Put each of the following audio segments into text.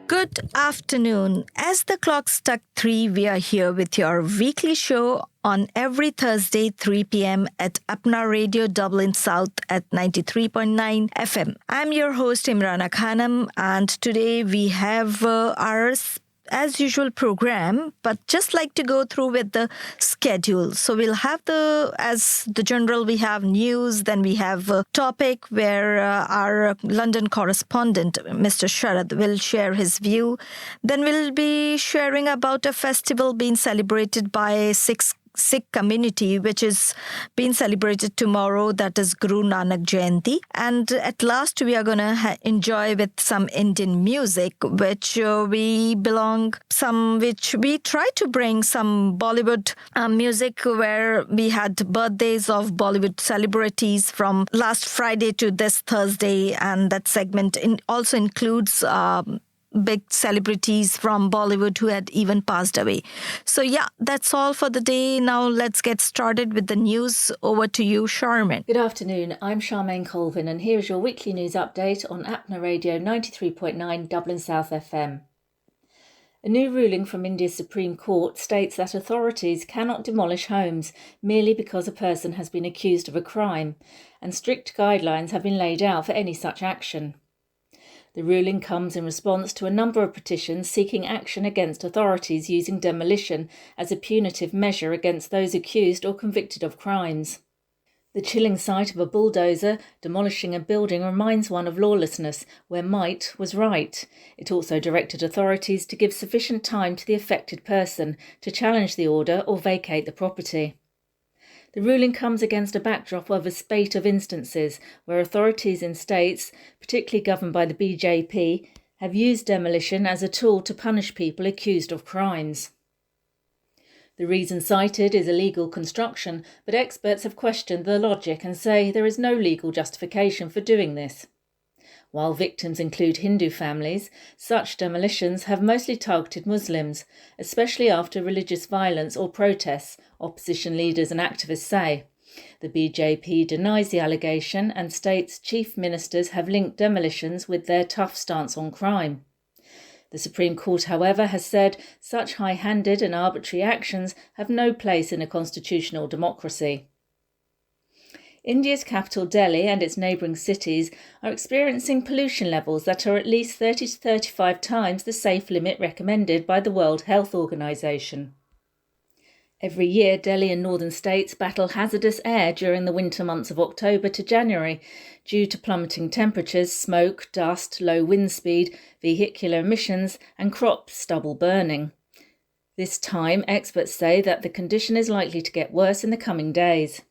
Good afternoon. As the clock struck 3, we are here with your weekly show on every Thursday, 3 p.m. at Apna Radio Dublin South at 93.9 FM. I'm your host, Imrana Khanam, and today we have our as usual program, but just like to go through with the schedule. So we'll have as the general, we have news, then we have a topic where our London correspondent, Mr. Sharad, will share his view. Then we'll be sharing about a festival being celebrated by Sikh community, which is being celebrated tomorrow, that is Guru Nanak Jayanti. And at last, we are going to enjoy with some Indian music, which we try to bring some Bollywood music, where we had birthdays of Bollywood celebrities from last Friday to this Thursday. And that segment also includes big celebrities from Bollywood who had even passed away. So yeah, that's all for the day. Now let's get started with the news. Over to you, Charmaine. Good afternoon. I'm Charmaine Colvin, and here is your weekly news update on Apna Radio 93.9 Dublin South FM. A new ruling from India's Supreme Court states that authorities cannot demolish homes merely because a person has been accused of a crime, and strict guidelines have been laid out for any such action. The ruling comes in response to a number of petitions seeking action against authorities using demolition as a punitive measure against those accused or convicted of crimes. The chilling sight of a bulldozer demolishing a building reminds one of lawlessness, where might was right. It also directed authorities to give sufficient time to the affected person to challenge the order or vacate the property. The ruling comes against a backdrop of a spate of instances where authorities in states, particularly governed by the BJP, have used demolition as a tool to punish people accused of crimes. The reason cited is illegal construction, but experts have questioned the logic and say there is no legal justification for doing this. While victims include Hindu families, such demolitions have mostly targeted Muslims, especially after religious violence or protests, opposition leaders and activists say. The BJP denies the allegation and states chief ministers have linked demolitions with their tough stance on crime. The Supreme Court, however, has said such high-handed and arbitrary actions have no place in a constitutional democracy. India's capital Delhi and its neighbouring cities are experiencing pollution levels that are at least 30 to 35 times the safe limit recommended by the World Health Organization. Every year, Delhi and northern states battle hazardous air during the winter months of October to January due to plummeting temperatures, smoke, dust, low wind speed, vehicular emissions and crop stubble burning. This time, experts say that the condition is likely to get worse in the coming days.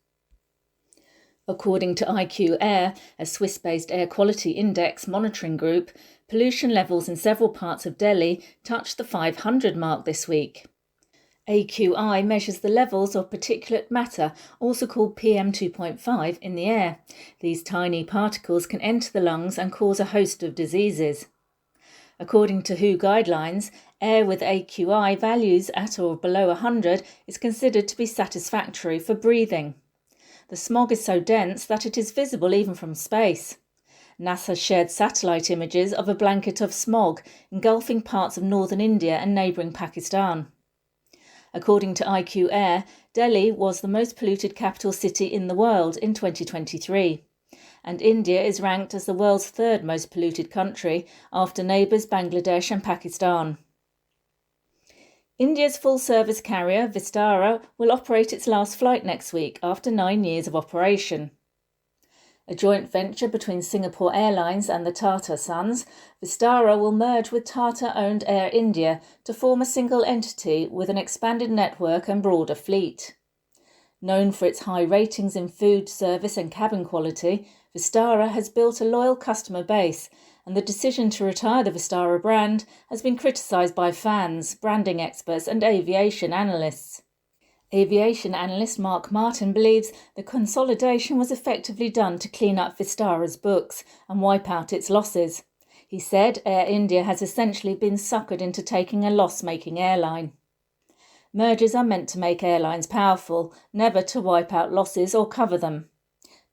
According to IQ Air, a Swiss-based air quality index monitoring group, pollution levels in several parts of Delhi touched the 500 mark this week. AQI measures the levels of particulate matter, also called PM2.5, in the air. These tiny particles can enter the lungs and cause a host of diseases. According to WHO guidelines, air with AQI values at or below 100 is considered to be satisfactory for breathing. The smog is so dense that it is visible even from space. NASA shared satellite images of a blanket of smog engulfing parts of northern India and neighbouring Pakistan. According to IQ Air, Delhi was the most polluted capital city in the world in 2023. And India is ranked as the world's third most polluted country after neighbours Bangladesh and Pakistan. India's full-service carrier, Vistara, will operate its last flight next week after 9 years of operation. A joint venture between Singapore Airlines and the Tata Sons, Vistara will merge with Tata-owned Air India to form a single entity with an expanded network and broader fleet. Known for its high ratings in food, service and cabin quality, Vistara has built a loyal customer base, and the decision to retire the Vistara brand has been criticised by fans, branding experts and aviation analysts. Aviation analyst Mark Martin believes the consolidation was effectively done to clean up Vistara's books and wipe out its losses. He said Air India has essentially been suckered into taking a loss-making airline. Mergers are meant to make airlines powerful, never to wipe out losses or cover them.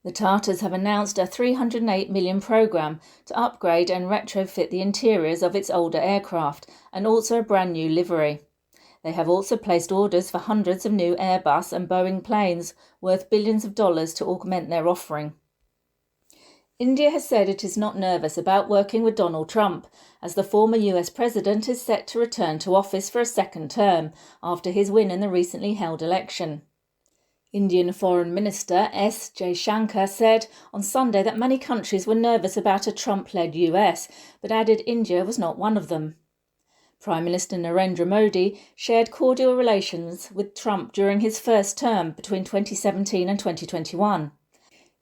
The Tatars have announced a $308 million programme to upgrade and retrofit the interiors of its older aircraft and also a brand new livery. They have also placed orders for hundreds of new Airbus and Boeing planes worth billions of dollars to augment their offering. India has said it is not nervous about working with Donald Trump, as the former US president is set to return to office for a second term after his win in the recently held election. Indian Foreign Minister S. Jaishankar said on Sunday that many countries were nervous about a Trump-led US, but added India was not one of them. Prime Minister Narendra Modi shared cordial relations with Trump during his first term between 2017 and 2021.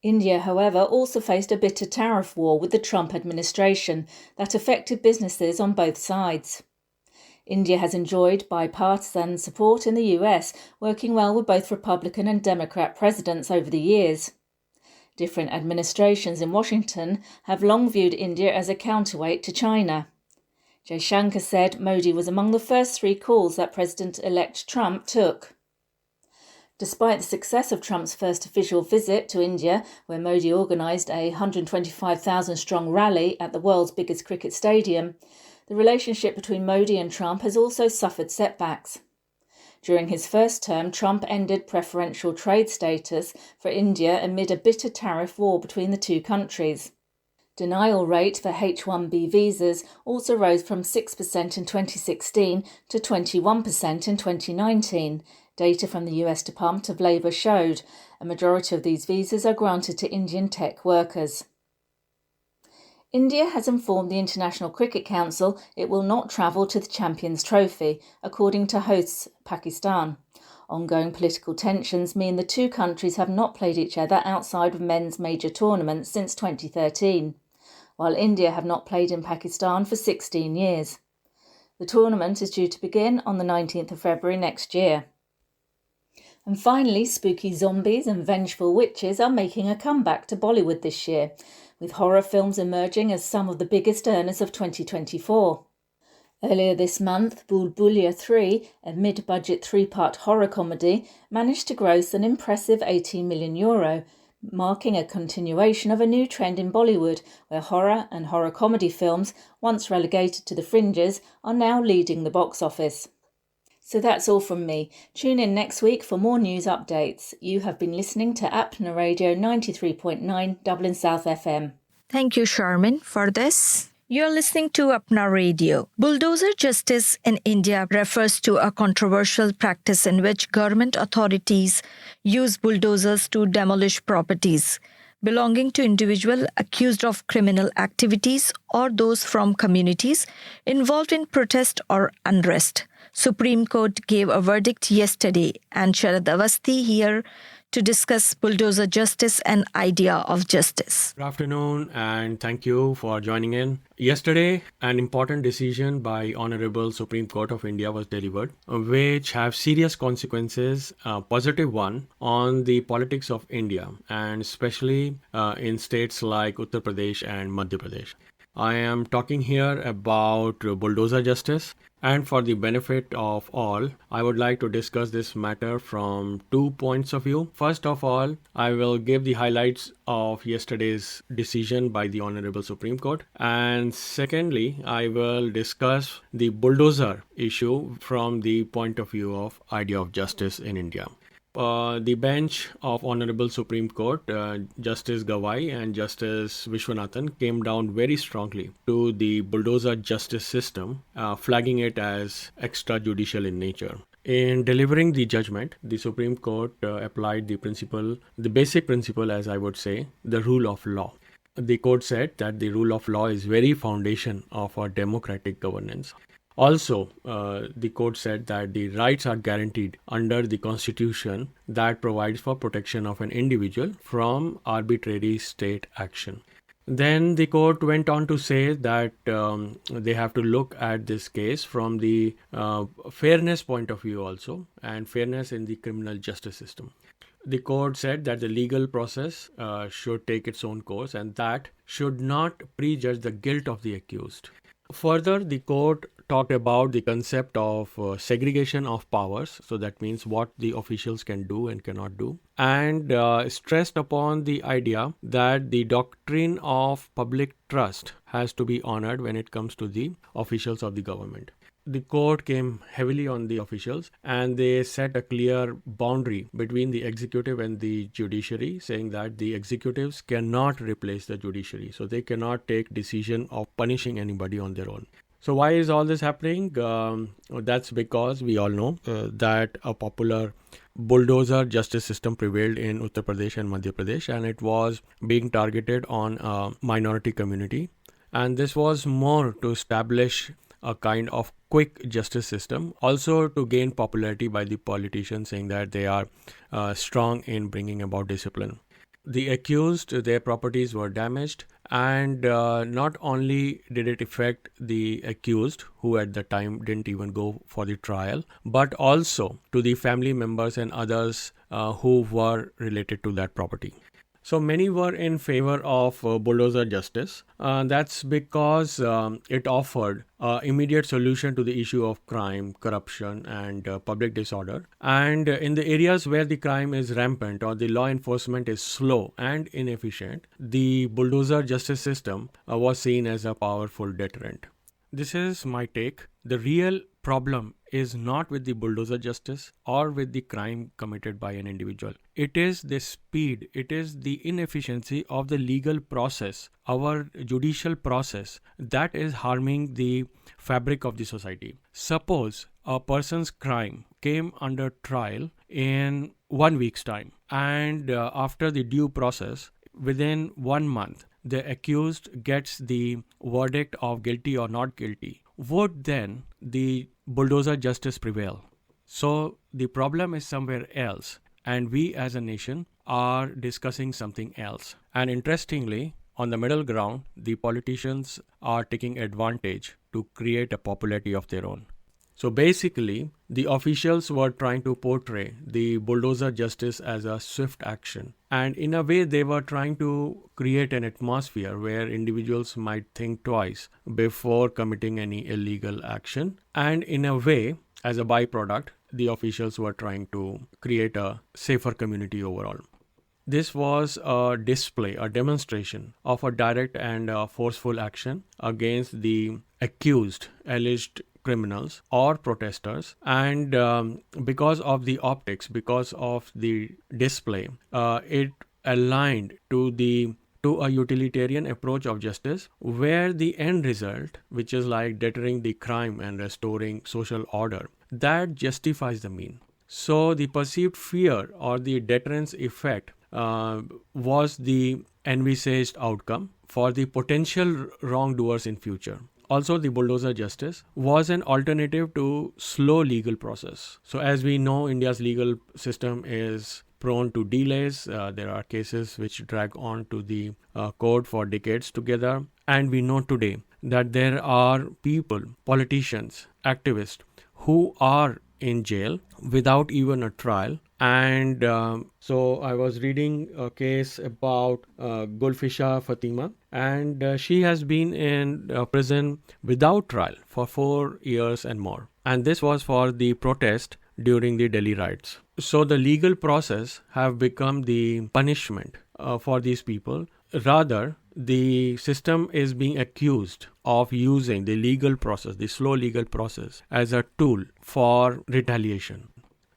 India, however, also faced a bitter tariff war with the Trump administration that affected businesses on both sides. India has enjoyed bipartisan support in the US, working well with both Republican and Democrat presidents over the years. Different administrations in Washington have long viewed India as a counterweight to China. Jaishankar said Modi was among the first 3 calls that President-elect Trump took. Despite the success of Trump's first official visit to India, where Modi organised a 125,000-strong rally at the world's biggest cricket stadium, the relationship between Modi and Trump has also suffered setbacks. During his first term, Trump ended preferential trade status for India amid a bitter tariff war between the two countries. Denial rate for H-1B visas also rose from 6% in 2016 to 21% in 2019. Data from the US Department of Labour showed a majority of these visas are granted to Indian tech workers. India has informed the International Cricket Council it will not travel to the Champions Trophy, according to hosts Pakistan. Ongoing political tensions mean the two countries have not played each other outside of men's major tournaments since 2013, while India have not played in Pakistan for 16 years. The tournament is due to begin on the 19th of February next year. And finally, spooky zombies and vengeful witches are making a comeback to Bollywood this year, with horror films emerging as some of the biggest earners of 2024. Earlier this month, Bulldozer 3, a mid-budget 3-part horror comedy, managed to gross an impressive €18 million, marking a continuation of a new trend in Bollywood, where horror and horror comedy films, once relegated to the fringes, are now leading the box office. So that's all from me. Tune in next week for more news updates. You have been listening to Apna Radio 93.9 Dublin South FM. Thank you, Charmaine, for this. You're listening to Apna Radio. Bulldozer Justice in India refers to a controversial practice in which government authorities use bulldozers to demolish properties belonging to individuals accused of criminal activities or those from communities involved in protest or unrest. Supreme Court gave a verdict yesterday, and Sharad Awasthi here to discuss Bulldozer Justice and idea of justice. Good afternoon and thank you for joining in. Yesterday, an important decision by Honorable Supreme Court of India was delivered, which have serious consequences, positive one, on the politics of India, and especially in states like Uttar Pradesh and Madhya Pradesh. I am talking here about Bulldozer Justice, and for the benefit of all, I would like to discuss this matter from 2 points of view. First of all, I will give the highlights of yesterday's decision by the Honorable Supreme Court, and secondly, I will discuss the bulldozer issue from the point of view of idea of justice in India. The bench of Honorable Supreme Court, Justice Gawai and Justice Vishwanathan, came down very strongly to the bulldozer justice system, flagging it as extrajudicial in nature. In delivering the judgment, the Supreme Court applied the basic principle, as I would say, the rule of law. The court said that the rule of law is very foundation of our democratic governance. Also, the court said that the rights are guaranteed under the constitution that provides for protection of an individual from arbitrary state action. Then the court went on to say that they have to look at this case from the fairness point of view also, and fairness in the criminal justice system. The court said that the legal process should take its own course and that should not prejudge the guilt of the accused. Further, the court talked about the concept of segregation of powers. So that means what the officials can do and cannot do. And stressed upon the idea that the doctrine of public trust has to be honored when it comes to the officials of the government. The court came heavily on the officials and they set a clear boundary between the executive and the judiciary, saying that the executives cannot replace the judiciary. So they cannot take decision of punishing anybody on their own. So why is all this happening? That's because we all know that a popular bulldozer justice system prevailed in Uttar Pradesh and Madhya Pradesh, and it was being targeted on a minority community. And this was more to establish a kind of quick justice system, also to gain popularity by the politicians, saying that they are strong in bringing about discipline. The accused, their properties were damaged, and not only did it affect the accused, who at the time didn't even go for the trial, but also to the family members and others who were related to that property. So many were in favor of bulldozer justice. That's because it offered immediate solution to the issue of crime, corruption, and public disorder. And in the areas where the crime is rampant or the law enforcement is slow and inefficient, the bulldozer justice system was seen as a powerful deterrent. This is my take. The real problem is not with the bulldozer justice or with the crime committed by an individual. It is the speed, it is the inefficiency of the legal process, our judicial process, that is harming the fabric of the society. Suppose a person's crime came under trial in 1 week's time, and after the due process, within 1 month, the accused gets the verdict of guilty or not guilty. Would then the bulldozer justice prevail? So the problem is somewhere else, and we as a nation are discussing something else. And interestingly, on the middle ground, the politicians are taking advantage to create a popularity of their own. So basically, the officials were trying to portray the bulldozer justice as a swift action. And in a way, they were trying to create an atmosphere where individuals might think twice before committing any illegal action. And in a way, as a byproduct, the officials were trying to create a safer community overall. This was a display, a demonstration of a direct and forceful action against the accused, alleged criminals or protesters, and because of the optics, because of the display, it aligned to a utilitarian approach of justice, where the end result, which is like deterring the crime and restoring social order, that justifies the mean. So the perceived fear or the deterrence effect was the envisaged outcome for the potential wrongdoers in future. Also, the bulldozer justice was an alternative to slow legal process. So as we know, India's legal system is prone to delays. There are cases which drag on to the court for decades together. And we know today that there are people, politicians, activists who are in jail without even a trial. And so I was reading a case about Gulfisha Fatima, and she has been in prison without trial for 4 years and more. And this was for the protest during the Delhi riots. So the legal process have become the punishment for these people. Rather, the system is being accused of using the legal process, the slow legal process, as a tool for retaliation.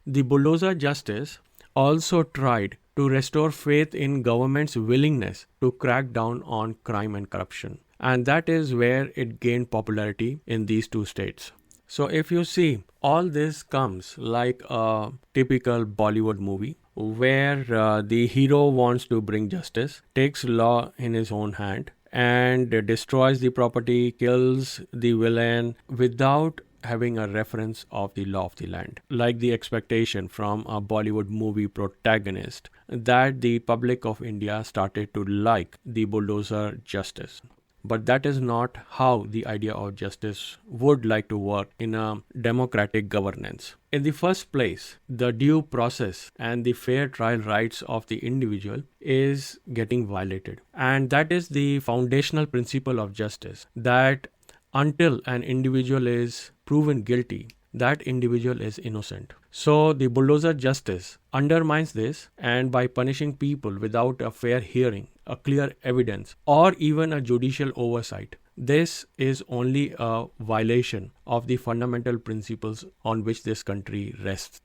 The bulldozer justice also tried to restore faith in government's willingness to crack down on crime and corruption. And that is where it gained popularity in these two states. So if you see, all this comes like a typical Bollywood movie where the hero wants to bring justice, takes law in his own hand, and destroys the property, kills the villain without having a reference of the law of the land, like the expectation from a Bollywood movie protagonist that the public of India started to like the bulldozer justice. But that is not how the idea of justice would like to work in a democratic governance. In the first place, the due process and the fair trial rights of the individual is getting violated. And that is the foundational principle of justice, that until an individual is proven guilty, that individual is innocent. So the bulldozer justice undermines this, and by punishing people without a fair hearing, a clear evidence, or even a judicial oversight, this is only a violation of the fundamental principles on which this country rests.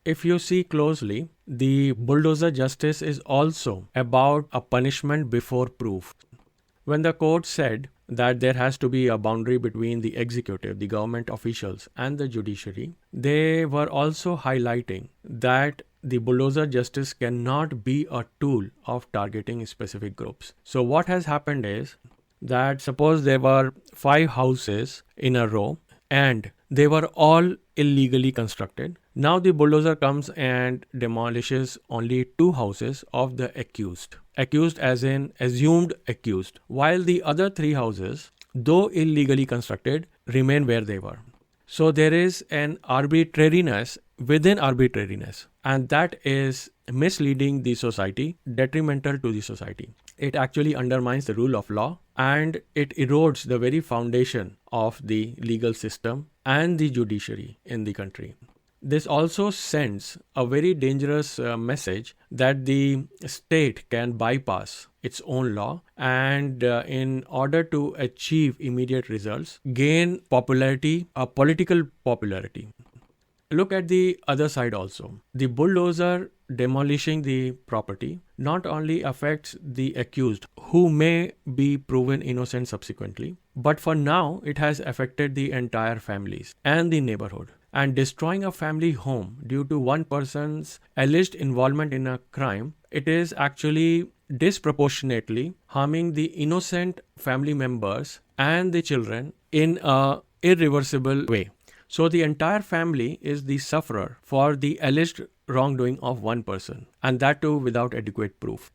If you see closely, the bulldozer justice is also about a punishment before proof. When the court said that there has to be a boundary between the executive, the government officials, and the judiciary, they were also highlighting that the bulldozer justice cannot be a tool of targeting specific groups. So what has happened is that suppose there were 5 houses in a row and they were all illegally constructed. Now the bulldozer comes and demolishes only 2 houses of the accused. Accused as in assumed accused, while the other 3 houses, though illegally constructed, remain where they were. So there is an arbitrariness within arbitrariness, and that is misleading the society, detrimental to the society. It actually undermines the rule of law, and it erodes the very foundation of the legal system and the judiciary in the country. This also sends a very dangerous message that the state can bypass its own law and in order to achieve immediate results, gain popularity, political popularity. Look at the other side also. The bulldozer demolishing the property not only affects the accused who may be proven innocent subsequently, but for now it has affected the entire families and the neighborhood. And destroying a family home due to one person's alleged involvement in a crime, it is actually disproportionately harming the innocent family members and the children in a irreversible way. So the entire family is the sufferer for the alleged wrongdoing of one person, and that too without adequate proof.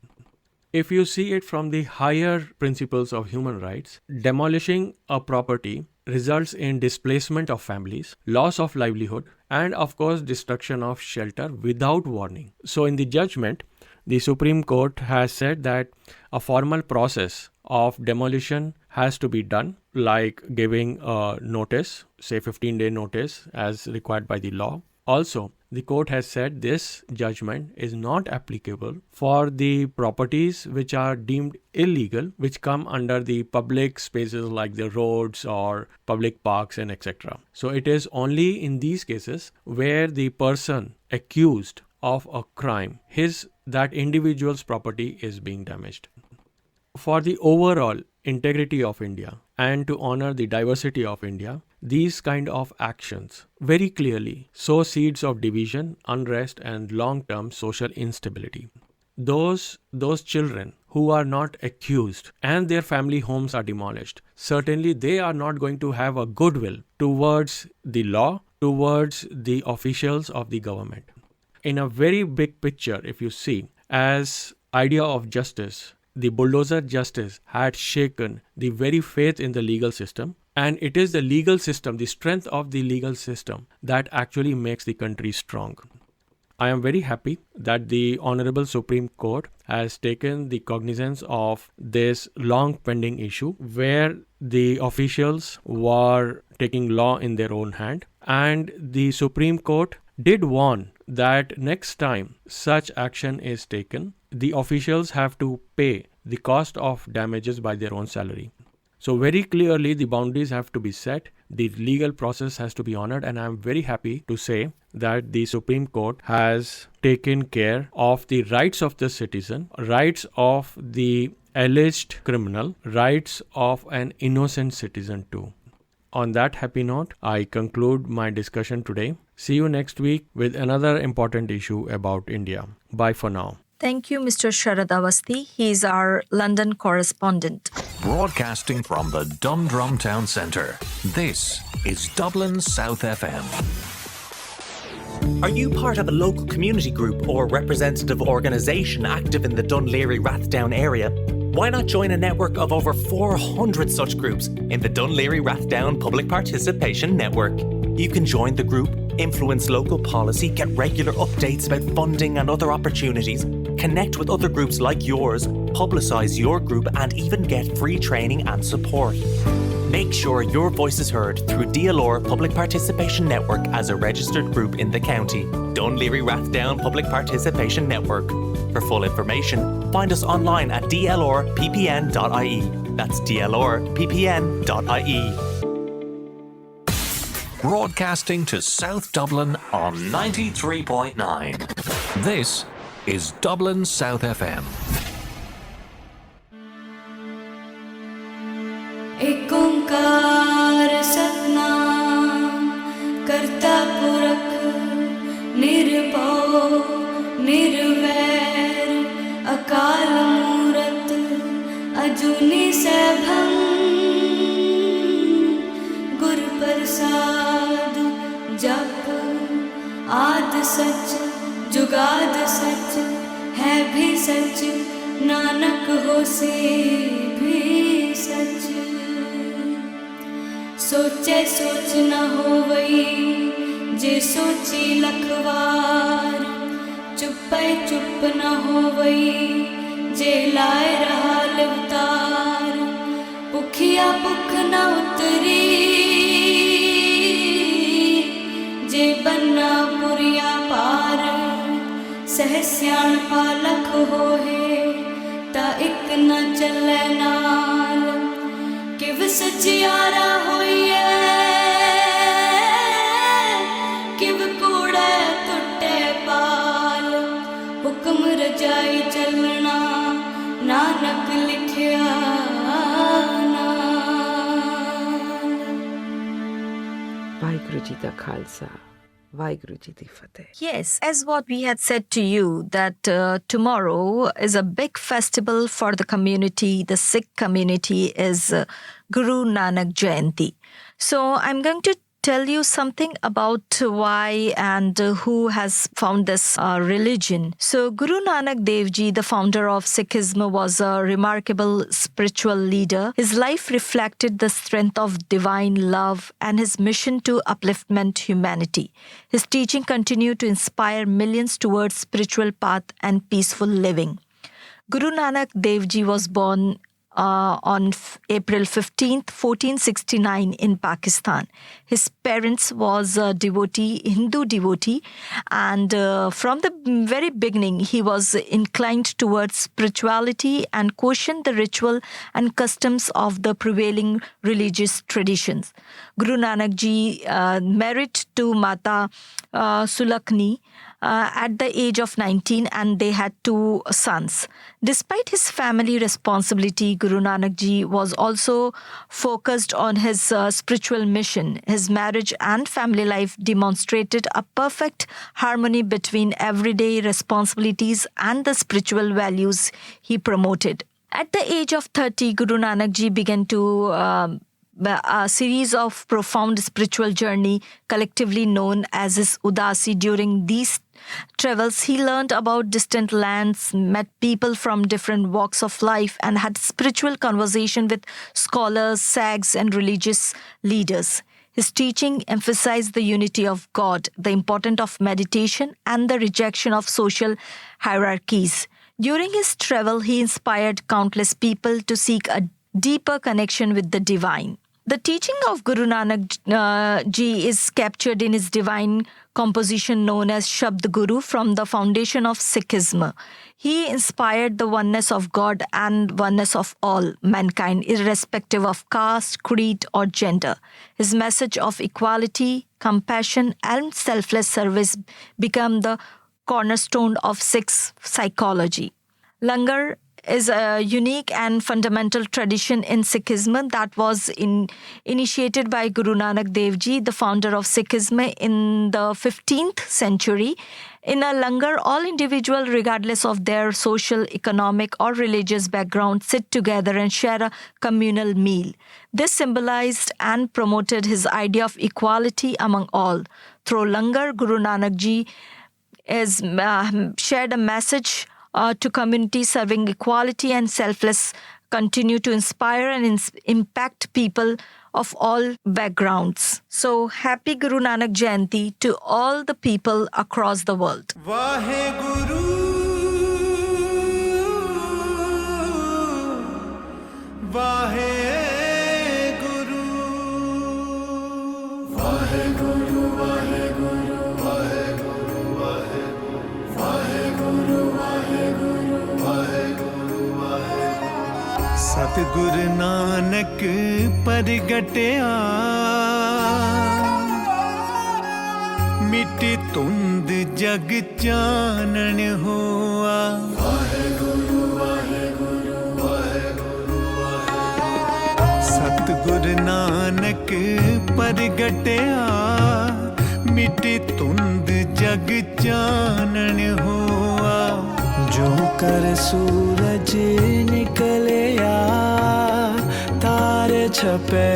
If you see it from the higher principles of human rights, demolishing a property results in displacement of families, loss of livelihood, and of course destruction of shelter without warning. So in the judgment, the Supreme Court has said that a formal process of demolition has to be done, like giving a notice, say 15-day notice as required by the law. Also, the court has said this judgment is not applicable for the properties which are deemed illegal, which come under the public spaces like the roads or public parks and etc. So it is only in these cases where the person accused of a crime, that individual's property is being damaged. For the overall integrity of India and to honor the diversity of India, these kind of actions very clearly sow seeds of division, unrest, and long-term social instability. Those children who are not accused and their family homes are demolished, certainly they are not going to have a goodwill towards the law, towards the officials of the government. In a very big picture, if you see, as idea of justice, the bulldozer justice had shaken the very faith in the legal system, and it is the legal system, the strength of the legal system, that actually makes the country strong. I am very happy that the Honorable Supreme Court has taken the cognizance of this long pending issue where the officials were taking law in their own hand, and the Supreme Court did warn that next time such action is taken, the officials have to pay the cost of damages by their own salary. So very clearly the boundaries have to be set, the legal process has to be honored, and I am very happy to say that the Supreme Court has taken care of the rights of the citizen, rights of the alleged criminal, rights of an innocent citizen too. On that happy note, I conclude my discussion today. See you next week with another important issue about India. Bye for now. Thank you, Mr. Sharad Awasthi. He is our London correspondent. Broadcasting from the Dundrum Town Centre, this is Dublin South FM. Are you part of a local community group or representative organisation active in the Dunleary-Rathdown area? Why not join a network of over 400 such groups in the Dunleary-Rathdown Public Participation Network? You can join the group, influence local policy, get regular updates about funding and other opportunities, connect with other groups like yours, publicise your group, and even get free training and support. Make sure your voice is heard through DLR Public Participation Network as a registered group in the county. Dun Laoghaire Rathdown Public Participation Network. For full information, find us online at dlrppn.ie. That's dlrppn.ie. Broadcasting to South Dublin on 93.9. This is Dublin South FM. एक ओंकार सतनाम करता पुरख निर्भव निर्वैर अकाल मूरत अजूनी सैभं गुर प्रसाद जप आद सच जुगाद सच है भी सच नानक होसे भी सच सोचे सोच न होवई जे सोची लखवार चुप्पे चुप न होवई जे लाए रहा लिवतार भुखिया भुख न उतरी जे बन्ना पुरिया पार सहस्याण पालक होए ता एक न चले नाल किव सचियारा होइए किव कूड़े टुटे पाल हुक्म रजाई चलना नानक लिखिया ਵਾਹਿਗੁਰੂ ਜੀ ਦਾ ਖਾਲਸਾ ਵਾਹਿਗੁਰੂ ਜੀ ਦੀ ਫਤਿਹ. Yes, as what we had said to you, that tomorrow is a big festival for the community, the Sikh community, is Guru Nanak Jayanti. So I'm going to tell you something about why and who has found this religion. So Guru Nanak Dev Ji, the founder of Sikhism, was a remarkable spiritual leader. His life reflected the strength of divine love and his mission to upliftment humanity. His teaching continued to inspire millions towards spiritual path and peaceful living. Guru Nanak Dev Ji was born on April 15th, 1469 in Pakistan. His parents was a Hindu devotee, and from the very beginning he was inclined towards spirituality and questioned the ritual and customs of the prevailing religious traditions. Guru Nanak Ji married to Mata Sulakni at the age of 19, and they had 2 sons. Despite his family responsibility, Guru Nanak Ji was also focused on his spiritual mission. His marriage and family life demonstrated a perfect harmony between everyday responsibilities and the spiritual values he promoted. At the age of 30, Guru Nanak Ji began to a series of profound spiritual journey, collectively known as his Udasi. During these travels, he learned about distant lands, met people from different walks of life, and had spiritual conversation with scholars, sages, and religious leaders. His teaching emphasized the unity of God, the importance of meditation, and the rejection of social hierarchies. During his travel, he inspired countless people to seek a deeper connection with the divine. The teaching of Guru Nanak Ji is captured in his divine composition known as Shabd Guru from the foundation of Sikhism. He inspired the oneness of God and oneness of all mankind, irrespective of caste, creed, or gender. His message of equality, compassion, and selfless service became the cornerstone of Sikh psychology. Langar is a unique and fundamental tradition in Sikhism that was initiated by Guru Nanak Dev Ji, the founder of Sikhism, in the 15th century. In a langar, all individuals, regardless of their social, economic, or religious background, sit together and share a communal meal. This symbolized and promoted his idea of equality among all. Through langar, Guru Nanak Ji has shared a message to community serving equality and selfless, continue to inspire and impact people of all backgrounds. So happy Guru Nanak Jayanti to all the people across the world. Vaheguru, Vaheguru. सतगुरु नानक परगटया मिटी तुंद जग चानन होआ सतगुरु नानक परगटया मिटी तुंद जग चानन होआ जो कर सूरज निकलया तारे छपे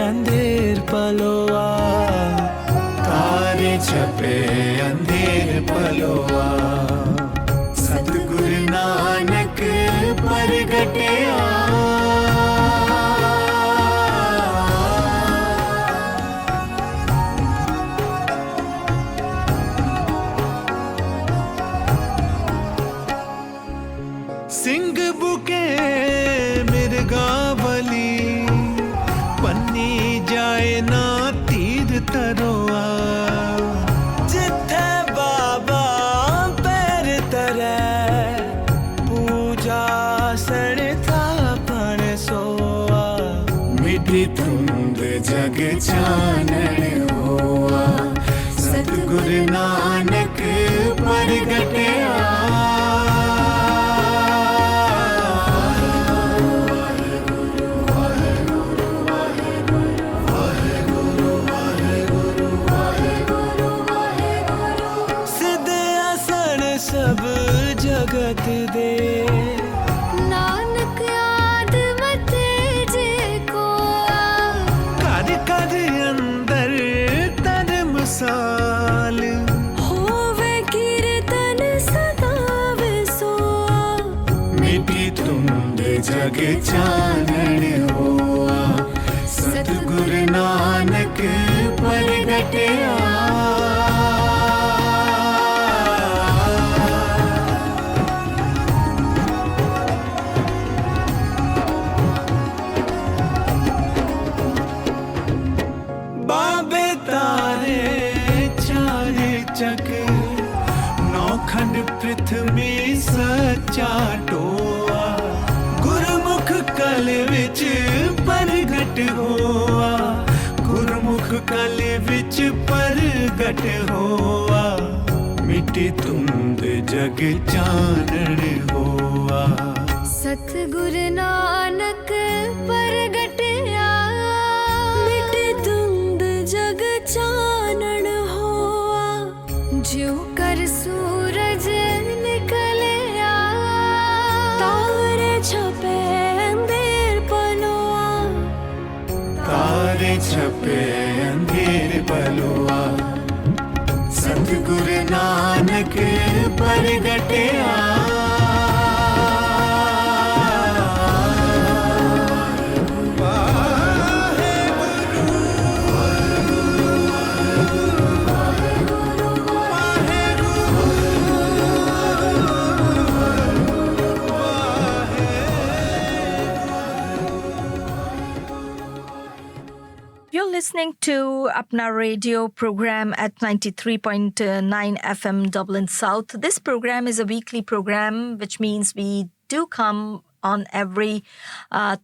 अंधेर पलोआ तारे छपे अंधेर पलोआ सतगुरु नानक परगटया सिंह बुके मिर्गावली पन्नी जाए ना तीर तरोआ जिथे बाबा पैर तरे पूजा सड़ता पण सोआ मिठी तुंद जग चानन होआ सतगुरु नानक परगटया सब जगत दे नानक याद मते जे को कर कर अंदर तर मिसाल होवे कीर्तन सदा विसोआ मिटी तुंद जग चानन होआ सतगुरु नानक परगटया नौखंड पृथ्वी सच्चा टोआ गुरमुख कल विच परगट होआ गुरमुख कल विच परगट होआ मिटी तुंद जग चानन होआ सतगुरु नानक परगटया मिटी तुंद जग चानन होआ जो कर सूरज निकलया तारे छपे अंधेर पलोआ तारे छपे अंधेर पलोआ सतगुरु Nanak परगटया You're listening to Apna radio program at 93.9 FM Dublin South. This program is a weekly program, which means we do come on every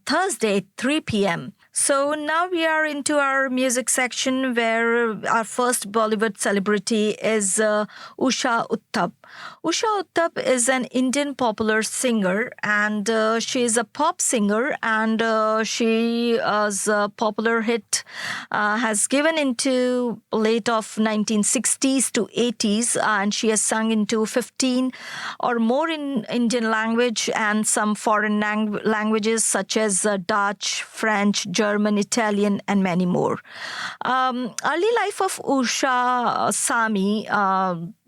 Thursday at 3 p.m. So now we are into our music section where our first Bollywood celebrity is Usha Utthap. Usha Utthap is an Indian popular singer and she is a pop singer and she's a popular hit has given into late of 1960s to 80s and she has sung into 15 or more in Indian language and some foreign languages such as Dutch, French, German, Italian and many more. Early life of Usha Sami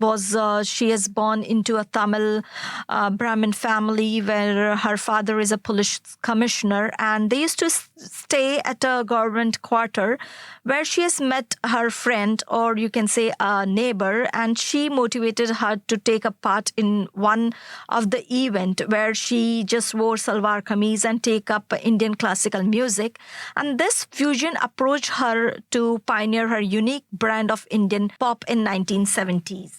was she is born into a Tamil Brahmin family where her father is a police commissioner and they used to stay at a government quarter where she has met her friend or you can say a neighbor and she motivated her to take a part in one of the event where she just wore salwar kameez and take up Indian classical music And this fusion approached her to pioneer her unique brand of Indian pop in 1970s.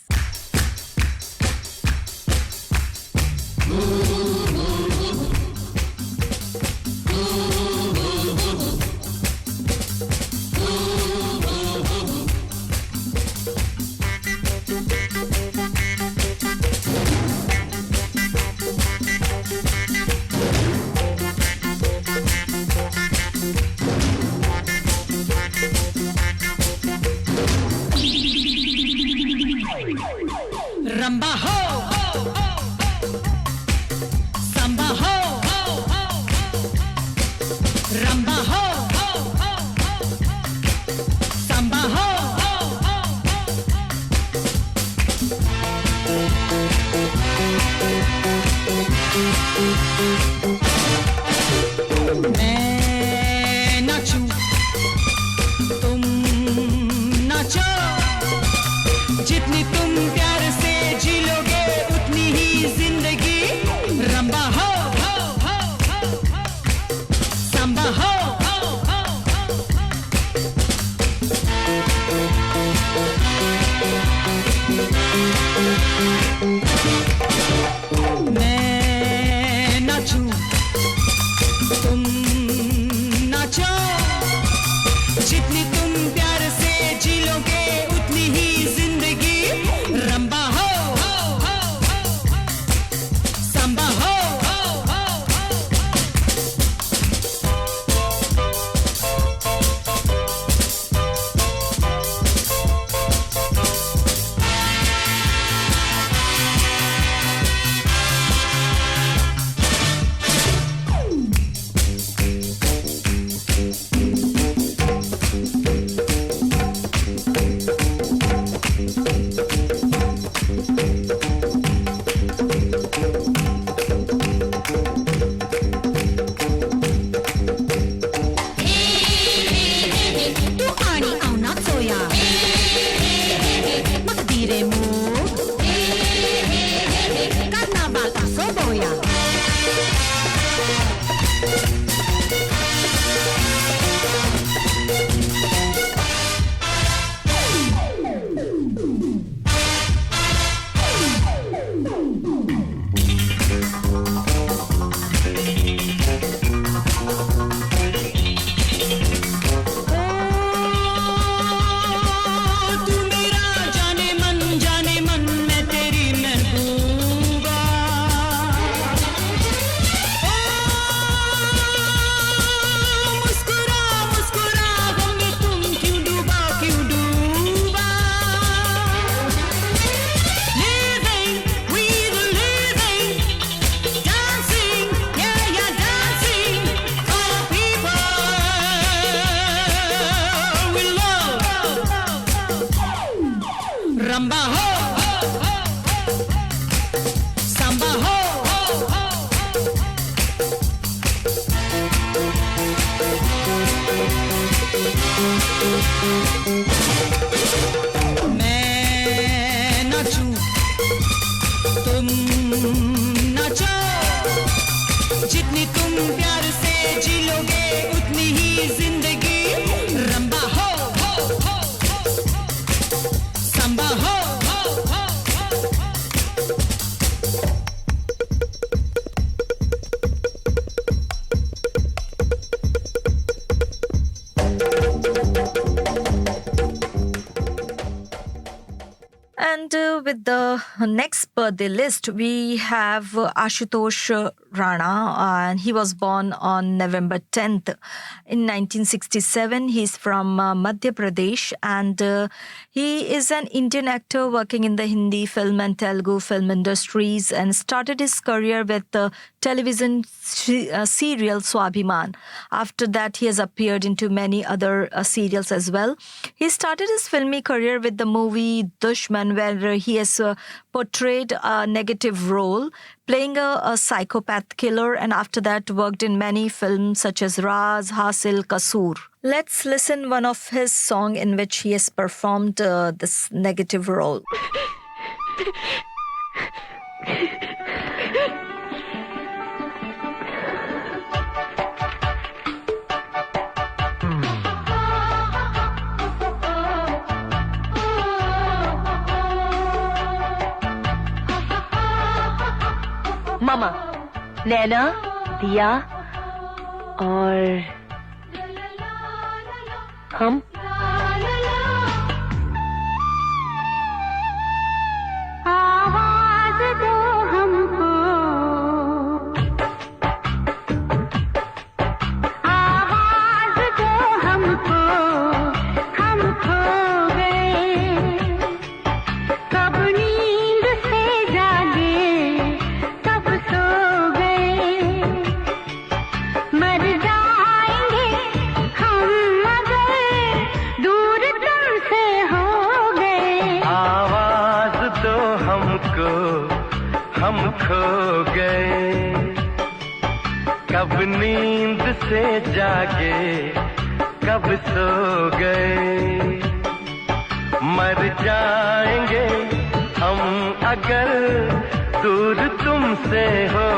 Ramba ho, samba ho, ramba ho, samba ho. मैं नाचूं, तुम नाचो, जितनी तुम प्यार से जी लोगे उतनी ही जिंदगी रंबा हो, सांबा हो, मैं नाचूं, तुम नाचो, जितनी तुम प्यार से जी लोगे उतनी ही जिंदगी रंबा हो, सांबा हो, तू आनी आउना सोया मकदीरे मुख करना बाता सो बोया तू मेरा जाने मन मैं तेरी महबूबा मुस्कुरा मुस्कुरा गम में तुम क्यों डूबा living we the living dancing yeah dancing for people we love ramba ho samba ho मैं नाचूं, तुम नाचो, जितनी तुम प्यार से जी लोगे उतनी ही जिंदगी रंबा हो, सांबा हो, And with the next birthday list, we have Ashutosh Rana, and he was born on November 10th in 1967. He's from Madhya Pradesh, and he is an Indian actor working in the Hindi film and Telugu film industries, and started his career with the television serial Swabhiman. After that, he has appeared into many other serials as well. He started his filmy career with the movie Dushman, where he has portrayed a negative role, playing a psychopath killer, and after that worked in many films such as Raz, Hasil, Kasoor. Let's listen one of his song in which he has performed this negative role. मामा, नैना, दिया और हम। आवाज दो हमको, आवाज दो हमको, हम खो गए। कब नींद से जागे, कब सो गए। मर जाएंगे हम मगर दूर तुमसे हो गए। आवाज दो हमको, हम खो गए। कब नींद से जागे, कब सो गए। मर जाएंगे हम अगर दूर तुमसे हो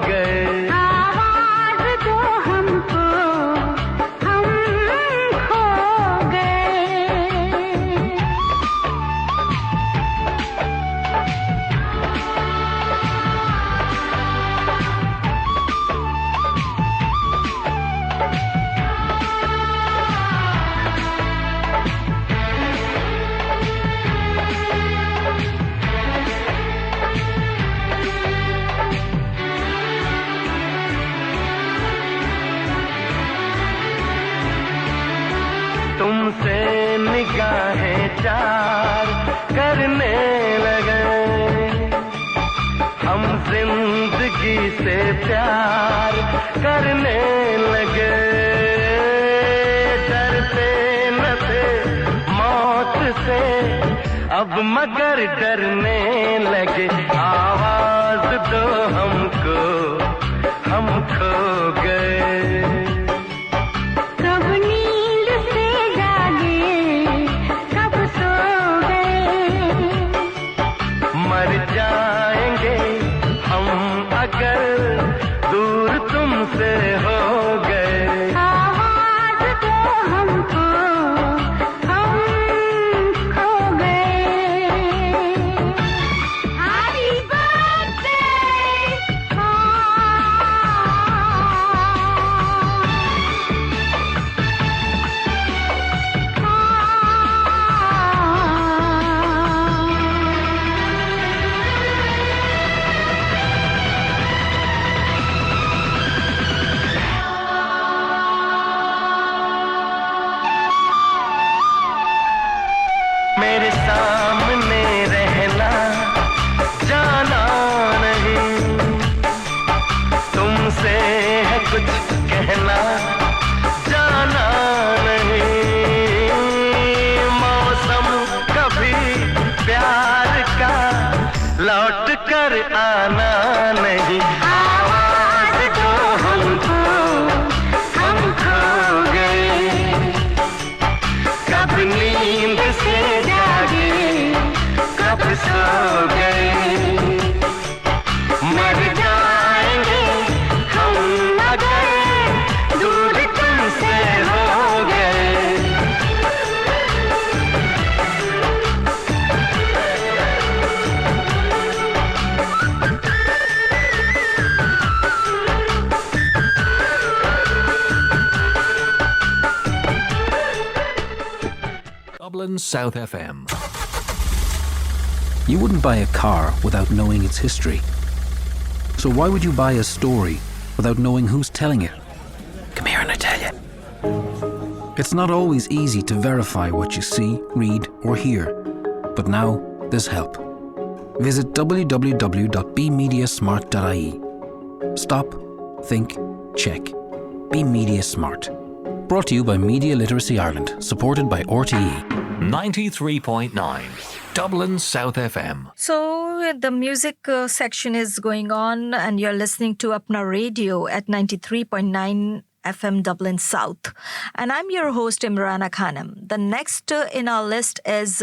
गए। आवाज दो हमको, हम खो गए। तुमसे निगाहें चार करने लगे। हम जिंदगी से प्यार करने लगे। डरते न थे मौत से, अब मगर डरने लगे। आवाज दो हमको, हम खो गए। कब नींद से जागे, कब सो गए। मर जाएंगे हम अगर दूर तुमसे हो गए। आवाज दो हमको, हम खो गए। Happy birthday, मेरे सामने रहना, जाना नहीं। तुमसे है कुछ कहना, जाना नहीं। मौसम कभी प्यार का लौट कर आना नहीं। आवाज दो हमको, हम खो गए। कब नींद से जागे, कब सो गए। मर जाएंगे हम अगर दूर तुमसे हो गए। Dublin South FM. You wouldn't buy a car without knowing its history. So why would you buy a story without knowing who's telling it? Come here and I tell you. It's not always easy to verify what you see, read or hear. But now there's help. Visit www.bemediasmart.ie. Stop, think, check. Be Media Smart. Brought to you by Media Literacy Ireland, supported by RTE. 93.9 Dublin South FM. So the music section is going on and you're listening to Apna Radio at 93.9 FM Dublin South. And I'm your host Imrana Khanam. The next in our list is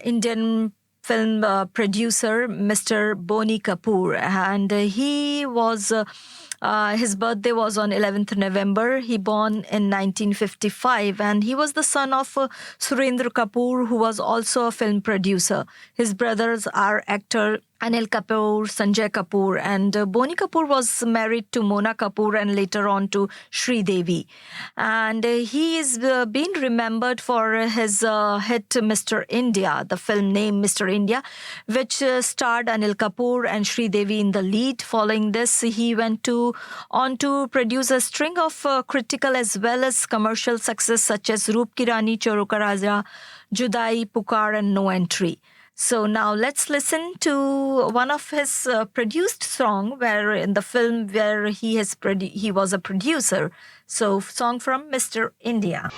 Indian film producer Mr. Boni Kapoor. And he was... his birthday was on 11th November. He born in 1955 and he was the son of Surendra Kapoor, who was also a film producer. His brothers are actor Anil Kapoor, Sanjay Kapoor, and Boni Kapoor was married to Mona Kapoor and later on to Sri Devi. And he is being remembered for his hit Mr. India, the film name Mr. India, which starred Anil Kapoor and Sri Devi in the lead. Following this, he went on to produce a string of critical as well as commercial success such as Roop Ki Rani, Choro Ka Raja, Judai, Pukar, and No Entry. So now let's listen to one of his produced song where in the film where he was a producer. So song from Mr. India.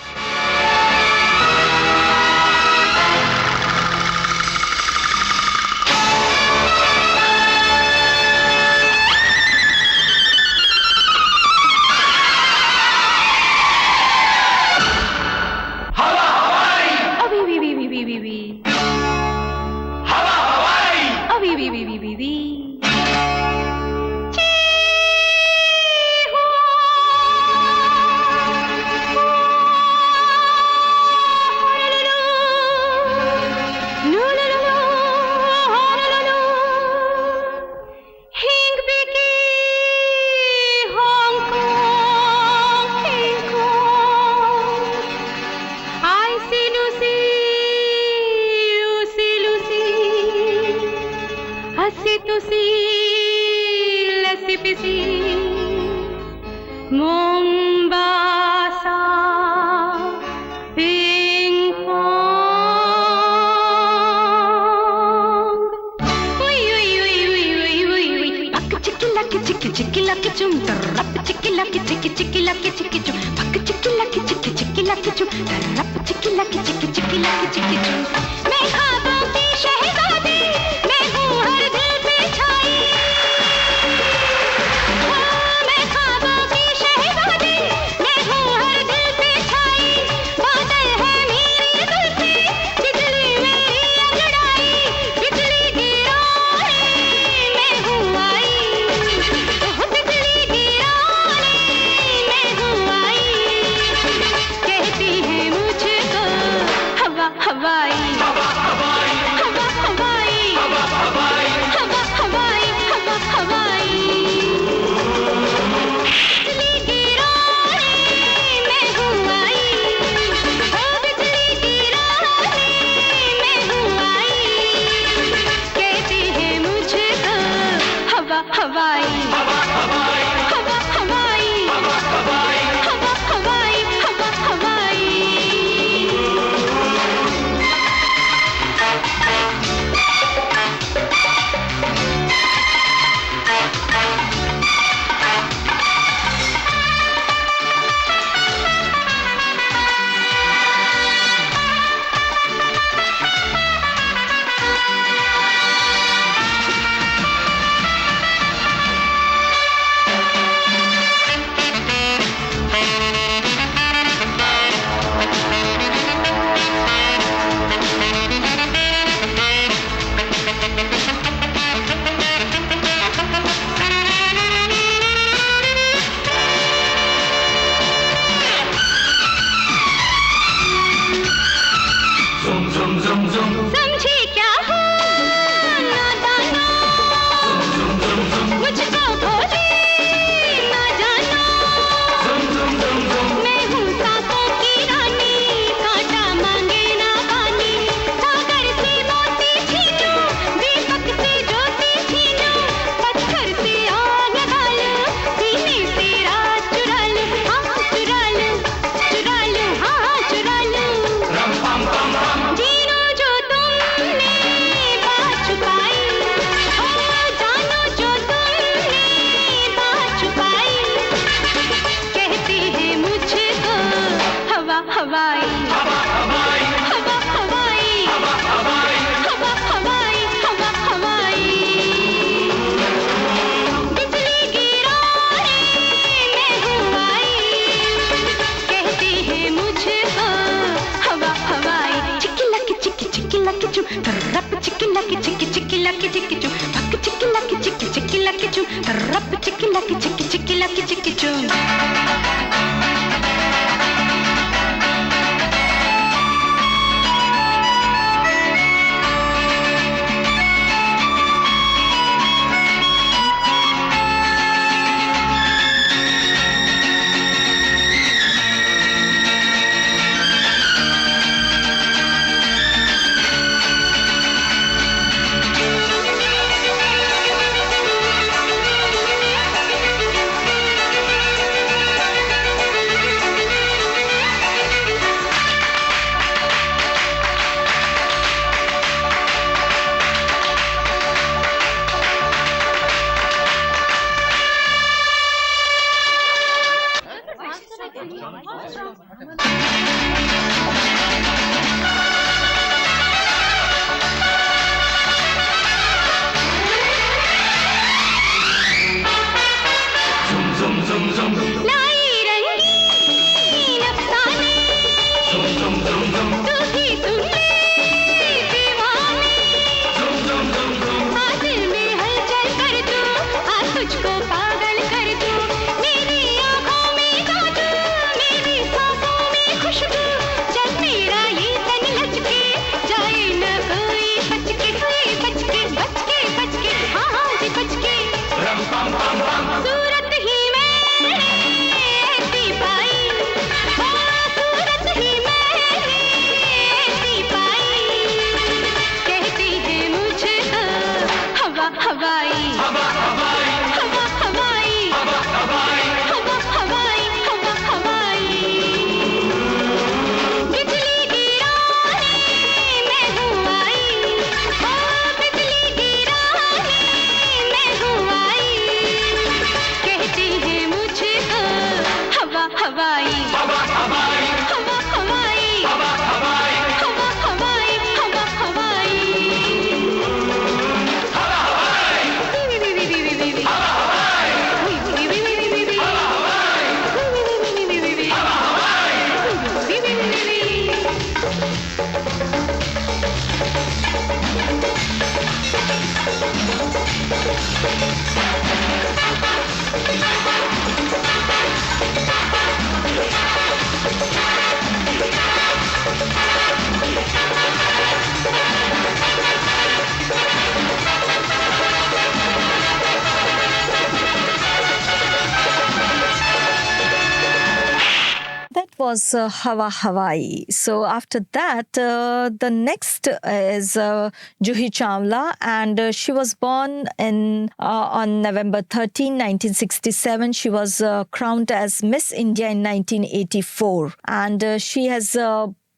was Hawa Hawaii. So after that, the next is Juhi Chawla, and she was born on November 13, 1967. She was crowned as Miss India in 1984, and she has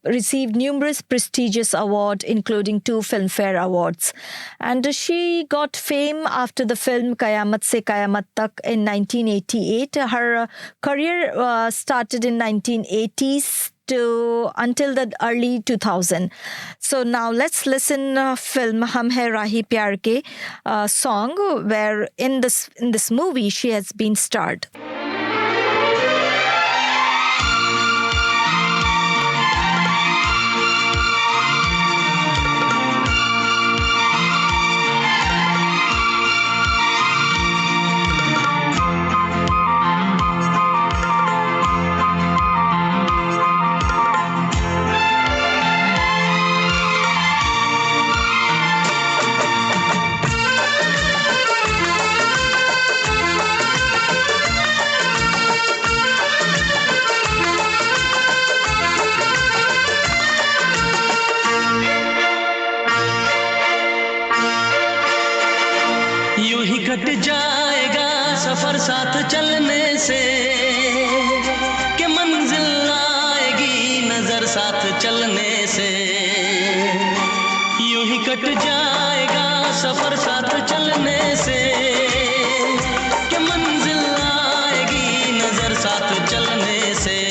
received numerous prestigious awards, including 2 Filmfare Awards. And she got fame after the film Qayamat Se Qayamat Tak in 1988. Her career started in 1980s until the early 2000. So now let's listen film Hum Hai Rahi Pyar Ke song, where in this movie she has been starred. Cut जाएगा सफर साथ चलने से कि मंजिल आएगी नजर साथ चलने से यूं ही कट जाएगा सफर साथ चलने से कि मंजिल आएगी नजर साथ चलने से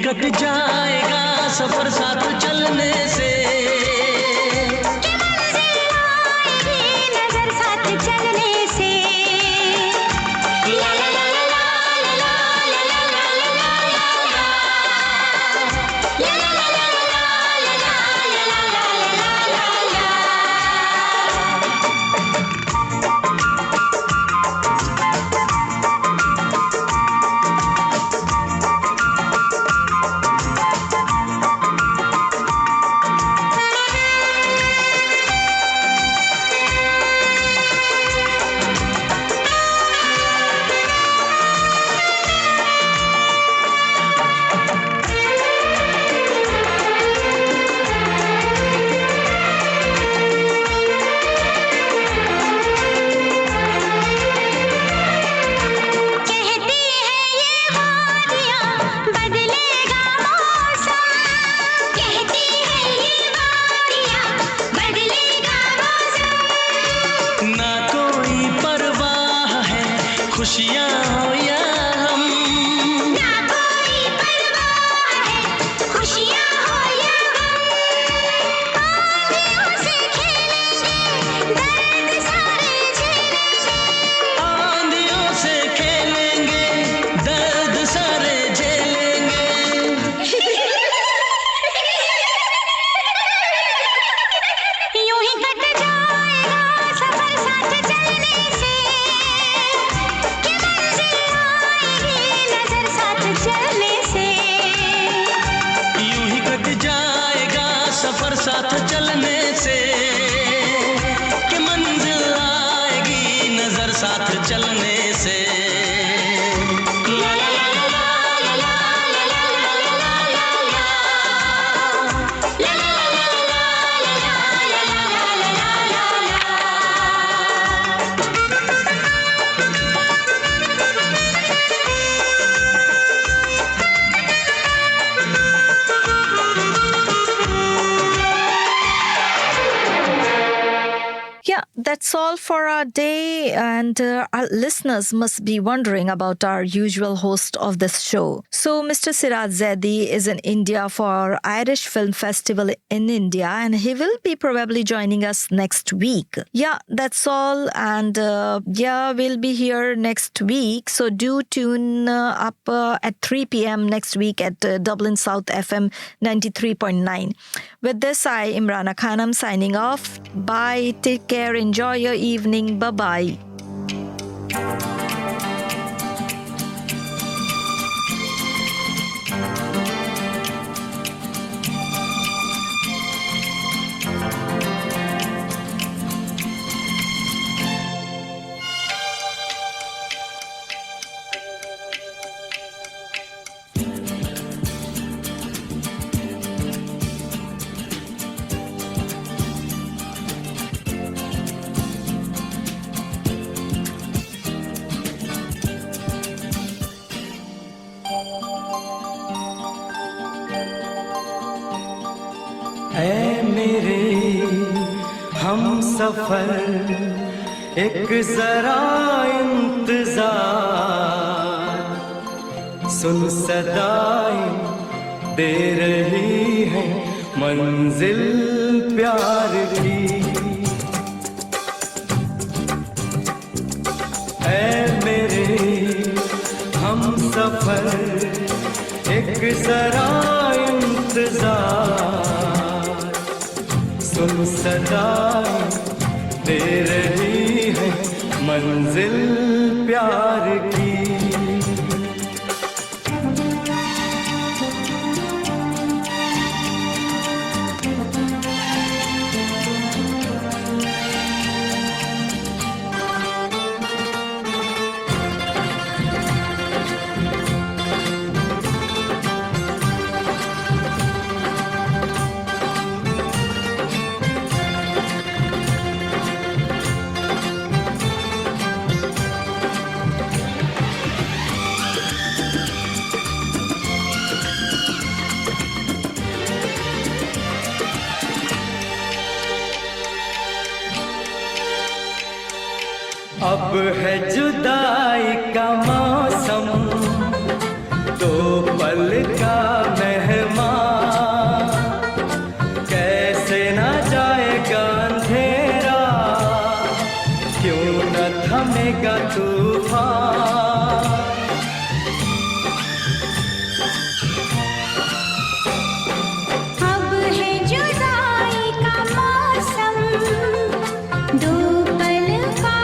कट जाएगा सफर साथ चलने से नजर साथ चलने से ला ला ला ला ला ला ला ला ला यूं ही कट जाएगा सफर साथ that's all for our day. And our listeners must be wondering about our usual host of this show. So, Mr. Siraj Zaidi is in India for Irish Film Festival in India, and he will be probably joining us next week. Yeah, that's all. And we'll be here next week. So do tune up at 3 p.m. next week at Dublin South FM 93.9. With this, I, Imrana Khanam, signing off. Bye. Take care. Enjoy your evening. Bye-bye. ऐ मेरे हम सफर एक जरा इंतजार सुन सदाएं दे रही है मंजिल प्यार की ऐ मेरे हम सफर एक जरा इंतजार सुन सदाएं दे रही है मंजिल प्यार की अब है जुदाई का मौसम दो पल का मेहमान कैसे ना जाएगा अंधेरा क्यों न थमेगा तूफान अब है जुदाई का मौसम दो पल का